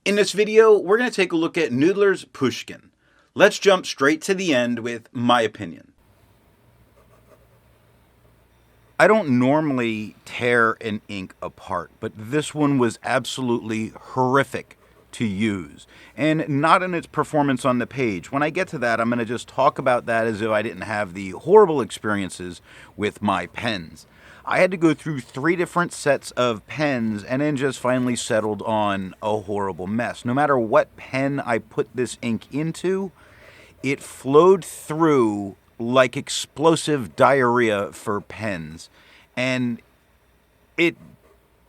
In this video, we're going to take a look at Noodler's Pushkin. Let's jump straight to the end with my opinion. I don't normally tear an ink apart, but this one was absolutely horrific to use, and not in its performance on the page. When I get to that, I'm going to just talk about that as though I didn't have the horrible experiences with my pens. I had to go through 3 different sets of pens and then just finally settled on a horrible mess. No matter what pen I put this ink into, it flowed through like explosive diarrhea for pens, and it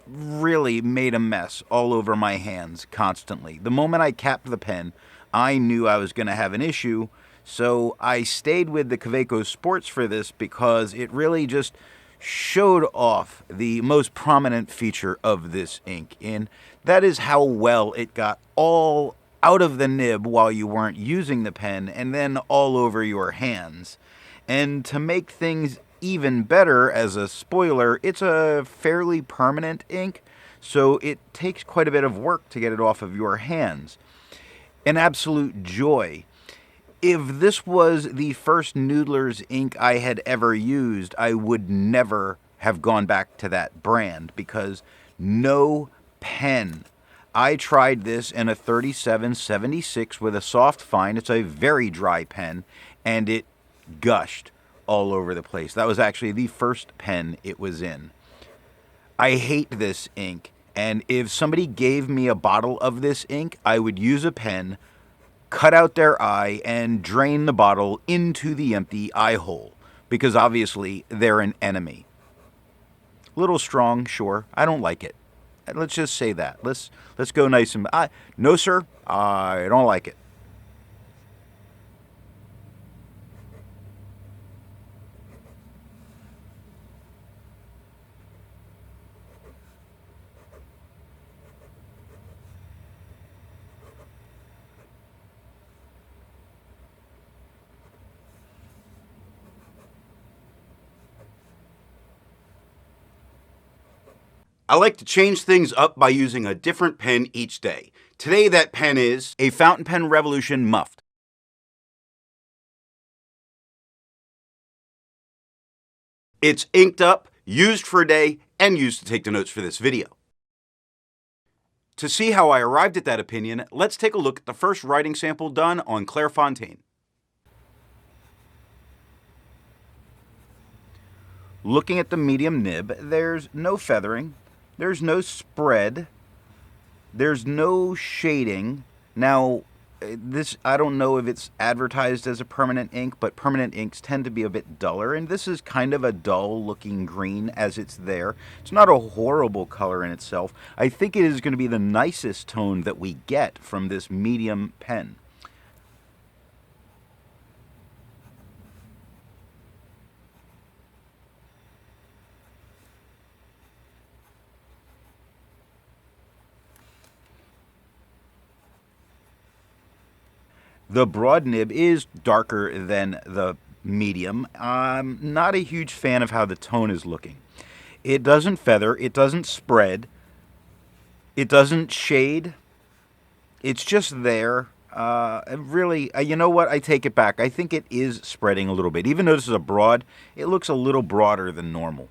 really made a mess all over my hands constantly. The moment I capped the pen, I knew I was going to have an issue, so I stayed with the Kaweco Sports for this because it really just showed off the most prominent feature of this ink, and that is how well it got all out of the nib while you weren't using the pen and then all over your hands. And to make things even better, as a spoiler, it's a fairly permanent ink, so it takes quite a bit of work to get it off of your hands. An absolute joy. If this was the first Noodler's ink I had ever used, I would never have gone back to that brand, because no pen. I tried this in a 3776 with a soft fine. It's a very dry pen, and it gushed all over the place. That was actually the first pen it was in. I hate this ink, and if somebody gave me a bottle of this ink, I would use a pen, cut out their eye, and drain the bottle into the empty eye hole, because obviously they're an enemy. Little strong, sure. I don't like it. Let's just say that. Let's go nice and... no, sir. I don't like it. I like to change things up by using a different pen each day. Today that pen is a Fountain Pen Revolution Muffed. It's inked up, used for a day, and used to take the notes for this video. To see how I arrived at that opinion, let's take a look at the first writing sample done on Clairfontaine. Looking at the medium nib, there's no feathering. There's no spread. There's no shading. Now, this, I don't know if it's advertised as a permanent ink, but permanent inks tend to be a bit duller, and this is kind of a dull-looking green as it's there. It's not a horrible color in itself. I think it is going to be the nicest tone that we get from this medium pen. The broad nib is darker than the medium. I'm not a huge fan of how the tone is looking. It doesn't feather, it doesn't spread, it doesn't shade. It's just there. Really, you know what? I take it back. I think it is spreading a little bit. Even though this is a broad, it looks a little broader than normal.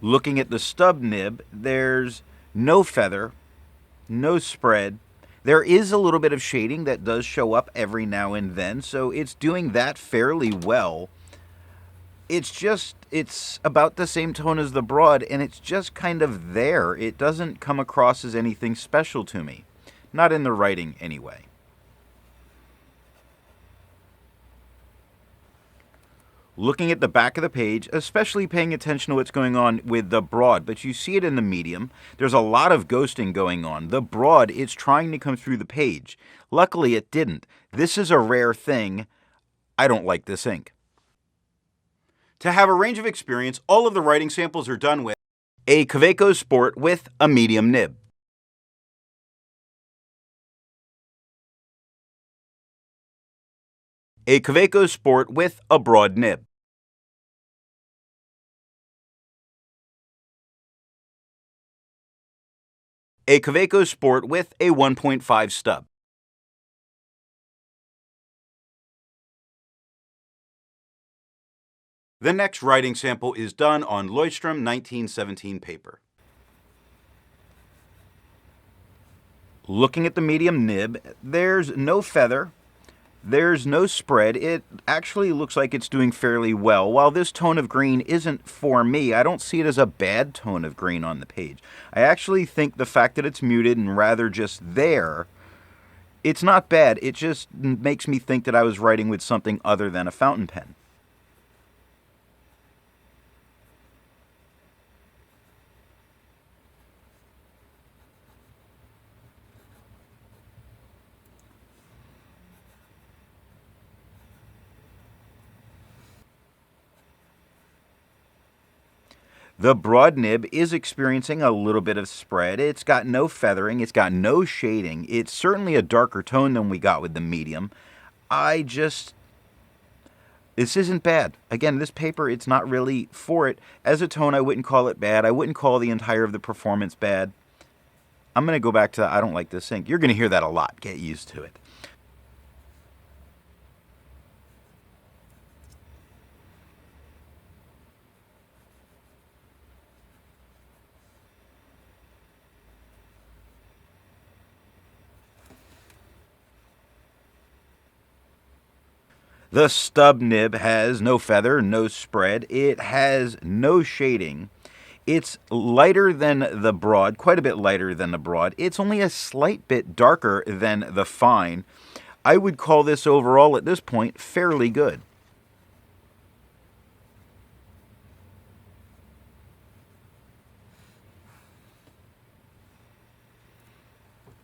Looking at the stub nib, there's no feather, no spread. There is a little bit of shading that does show up every now and then, so it's doing that fairly well. It's about the same tone as the broad, and it's just kind of there. It doesn't come across as anything special to me. Not in the writing, anyway. Looking at the back of the page, especially paying attention to what's going on with the broad, but you see it in the medium. There's a lot of ghosting going on. The broad is trying to come through the page. Luckily, it didn't. This is a rare thing. I don't like this ink. To have a range of experience, all of the writing samples are done with A Kaweco Sport with a medium nib. A Kaweco Sport with a broad nib. A Kaweco Sport with a 1.5 stub. The next writing sample is done on Leuchtturm 1917 paper. Looking at the medium nib, there's no feather, there's no spread. It actually looks like it's doing fairly well. While this tone of green isn't for me, I don't see it as a bad tone of green on the page. I actually think the fact that it's muted and rather just there, it's not bad. It just makes me think that I was writing with something other than a fountain pen. The broad nib is experiencing a little bit of spread. It's got no feathering. It's got no shading. It's certainly a darker tone than we got with the medium. This isn't bad. Again, this paper, it's not really for it. As a tone, I wouldn't call it bad. I wouldn't call the entire of the performance bad. I'm going to go back to I don't like this ink. You're going to hear that a lot. Get used to it. The stub nib has no feather, no spread. It has no shading. It's lighter than the broad, quite a bit lighter than the broad. It's only a slight bit darker than the fine. I would call this overall at this point fairly good.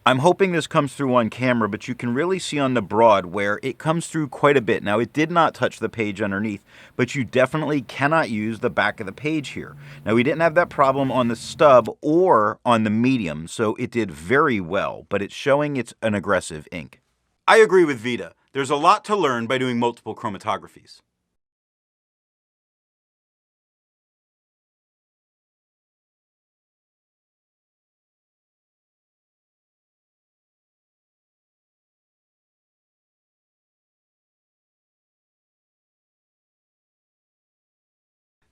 I'm hoping this comes through on camera, but you can really see on the broad where it comes through quite a bit. Now, it did not touch the page underneath, but you definitely cannot use the back of the page here. Now, we didn't have that problem on the stub or on the medium, so it did very well, but it's showing it's an aggressive ink. I agree with Vita. There's a lot to learn by doing multiple chromatographies.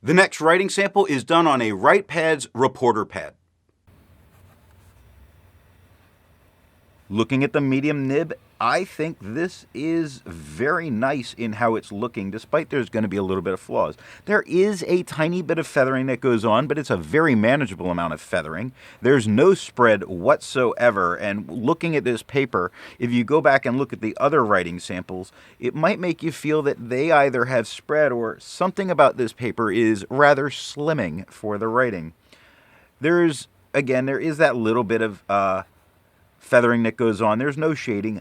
The next writing sample is done on a WritePad's reporter pad. Looking at the medium nib, I think this is very nice in how it's looking, despite there's going to be a little bit of flaws. There is a tiny bit of feathering that goes on, but it's a very manageable amount of feathering. There's no spread whatsoever, and looking at this paper, if you go back and look at the other writing samples, it might make you feel that they either have spread or something about this paper is rather slimming for the writing. There is that little bit of feathering that goes on. There's no shading.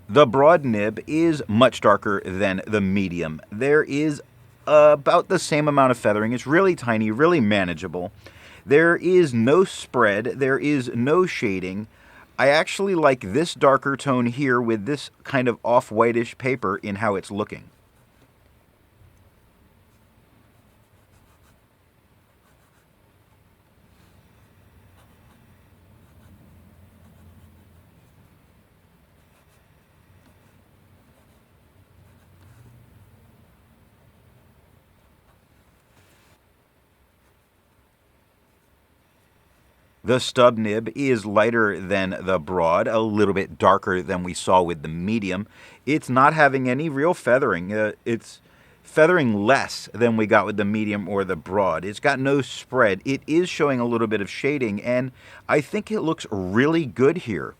The broad nib is much darker than the medium. There is about the same amount of feathering. It's really tiny, really manageable. There is no spread. There is no shading. I actually like this darker tone here with this kind of off-whitish paper in how it's looking. The stub nib is lighter than the broad, a little bit darker than we saw with the medium. It's not having any real feathering. It's feathering less than we got with the medium or the broad. It's got no spread. It is showing a little bit of shading, and I think it looks really good here.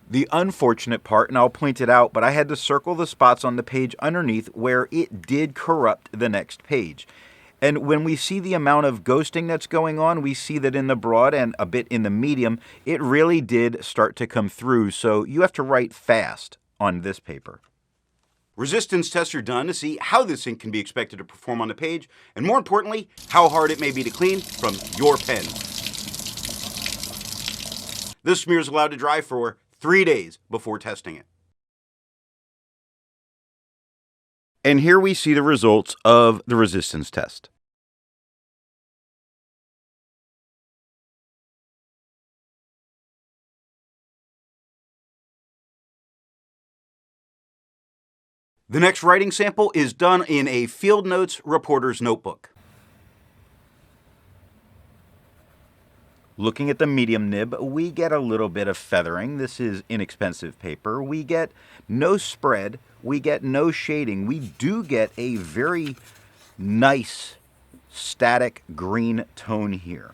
The unfortunate part, and I'll point it out, but I had to circle the spots on the page underneath where it did corrupt the next page. And when we see the amount of ghosting that's going on, we see that in the broad and a bit in the medium, it really did start to come through. So you have to write fast on this paper. Resistance tests are done to see how this ink can be expected to perform on the page, and more importantly, how hard it may be to clean from your pen. This smear is allowed to dry for 3 days before testing it. And here we see the results of the resistance test. The next writing sample is done in a FieldNotes reporter's notebook. Looking at the medium nib, we get a little bit of feathering. This is inexpensive paper. We get no spread. We get no shading. We do get a very nice static green tone here.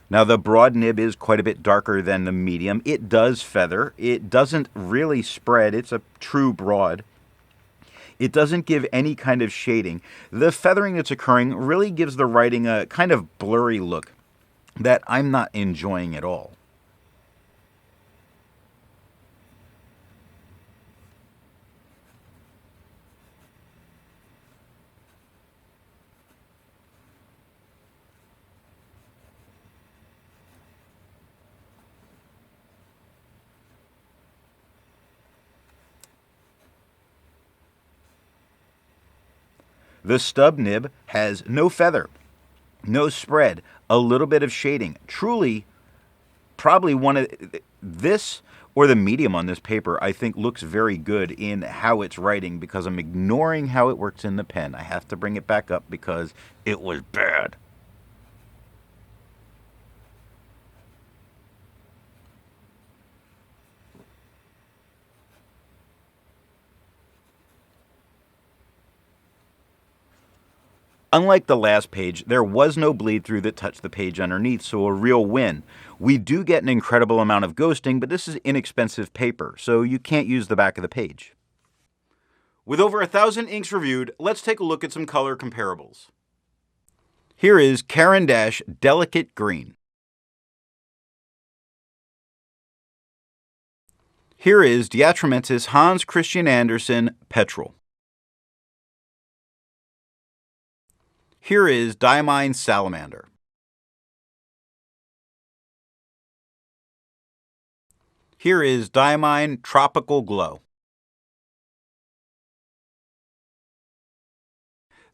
Now the broad nib is quite a bit darker than the medium. It does feather. It doesn't really spread. It's a true broad. It doesn't give any kind of shading. The feathering that's occurring really gives the writing a kind of blurry look that I'm not enjoying at all. The stub nib has no feather, no spread, a little bit of shading. Truly, probably one of this or the medium on this paper, I think, looks very good in how it's writing because I'm ignoring how it works in the pen. I have to bring it back up because it was bad. Unlike the last page, there was no bleed through that touched the page underneath, so a real win. We do get an incredible amount of ghosting, but this is inexpensive paper, so you can't use the back of the page. With over 1,000 inks reviewed, let's take a look at some color comparables. Here is Caran d'Ache Delicate Green. Here is Diatramentis Hans Christian Andersen Petrol. Here is Diamine Salamander. Here is Diamine Tropical Glow.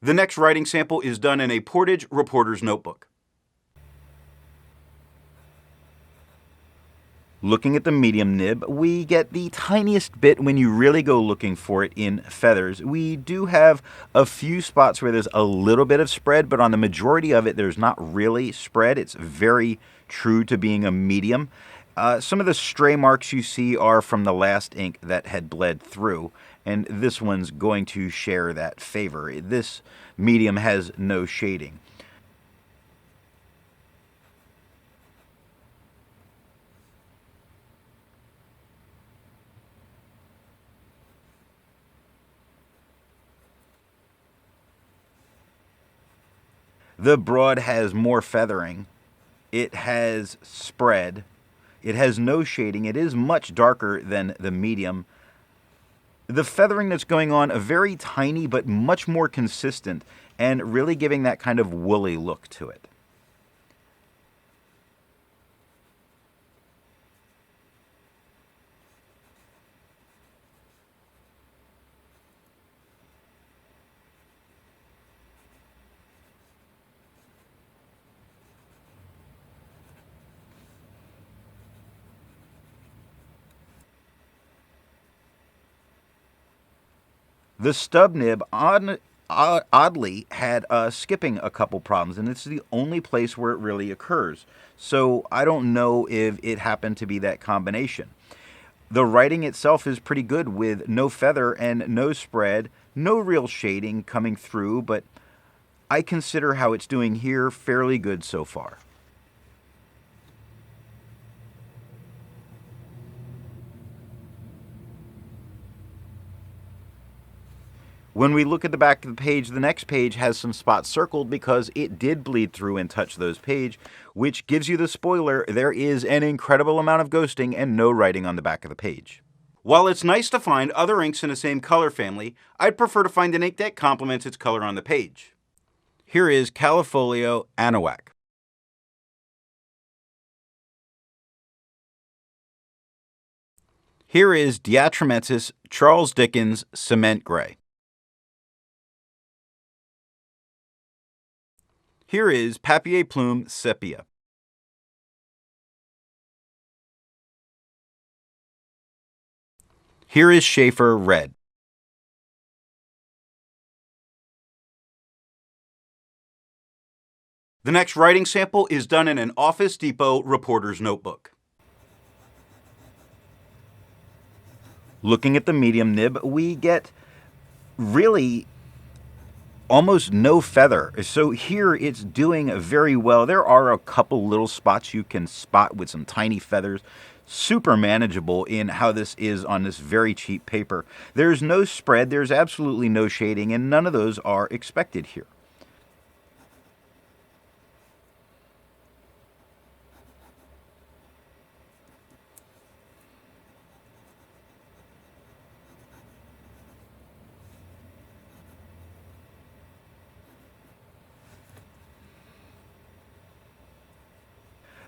The next writing sample is done in a Portage reporter's notebook. Looking at the medium nib, we get the tiniest bit when you really go looking for it in feathers. We do have a few spots where there's a little bit of spread, but on the majority of it, there's not really spread. It's very true to being a medium. Some of the stray marks you see are from the last ink that had bled through, and this one's going to share that favor. This medium has no shading. The broad has more feathering. It has spread. It has no shading. It is much darker than the medium. The feathering that's going on, a very tiny but much more consistent and really giving that kind of woolly look to it. The stub nib, on oddly had skipping a couple problems, and this is the only place where it really occurs. So I don't know if it happened to be that combination. The writing itself is pretty good with no feather and no spread, no real shading coming through, but I consider how it's doing here fairly good so far. When we look at the back of the page, the next page has some spots circled because it did bleed through and touch those pages, which gives you the spoiler: there is an incredible amount of ghosting and no writing on the back of the page. While it's nice to find other inks in the same color family, I'd prefer to find an ink that complements its color on the page. Here is Califolio Anahuac. Here is Diatramentis Charles Dickens Cement Gray. Here is Papier Plume Sepia. Here is Schaefer Red. The next writing sample is done in an Office Depot reporter's notebook. Looking at the medium nib, we get really almost no feather. So here it's doing very well. There are a couple little spots you can spot with some tiny feathers. Super manageable in how this is on this very cheap paper. There's no spread, there's absolutely no shading, and none of those are expected here.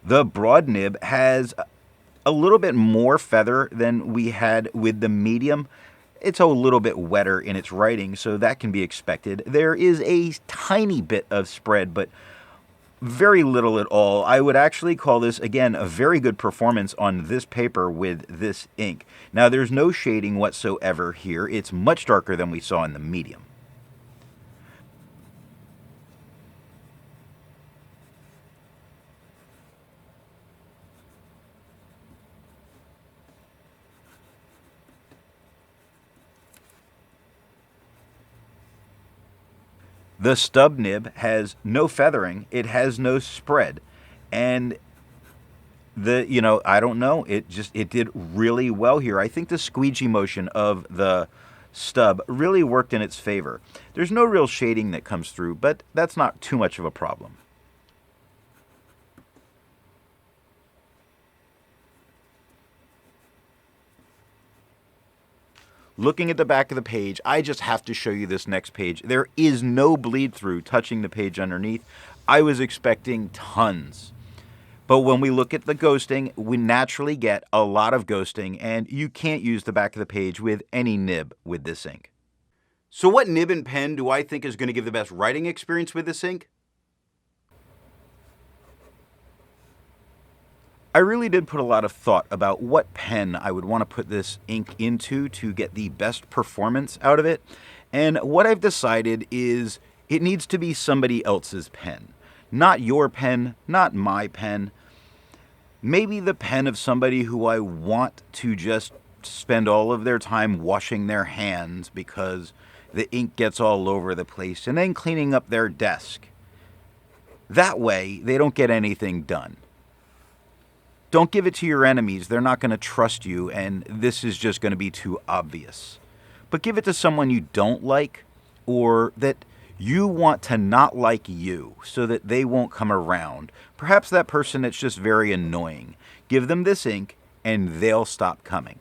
The broad nib has a little bit more feather than we had with the medium. It's a little bit wetter in its writing, so that can be expected. There is a tiny bit of spread, but very little at all. I would actually call this, again, a very good performance on this paper with this ink. Now, there's no shading whatsoever here. It's much darker than we saw in the medium. The stub nib has no feathering, it has no spread, and I don't know, it did really well here. I think the squeegee motion of the stub really worked in its favor. There's no real shading that comes through, but that's not too much of a problem. Looking at the back of the page, I just have to show you this next page. There is no bleed through touching the page underneath. I was expecting tons. But when we look at the ghosting, we naturally get a lot of ghosting, and you can't use the back of the page with any nib with this ink. So what nib and pen do I think is going to give the best writing experience with this ink? I really did put a lot of thought about what pen I would want to put this ink into to get the best performance out of it. And what I've decided is it needs to be somebody else's pen. Not your pen, not my pen. Maybe the pen of somebody who I want to just spend all of their time washing their hands because the ink gets all over the place, and then cleaning up their desk. That way, they don't get anything done. Don't give it to your enemies. They're not going to trust you, and this is just going to be too obvious. But give it to someone you don't like, or that you want to not like you, so that they won't come around. Perhaps that person that's just very annoying. Give them this ink, and they'll stop coming.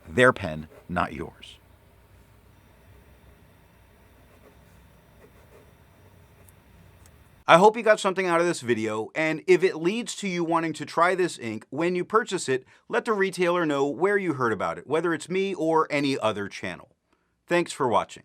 Their pen, not yours. I hope you got something out of this video, and if it leads to you wanting to try this ink, when you purchase it, let the retailer know where you heard about it, whether it's me or any other channel. Thanks for watching.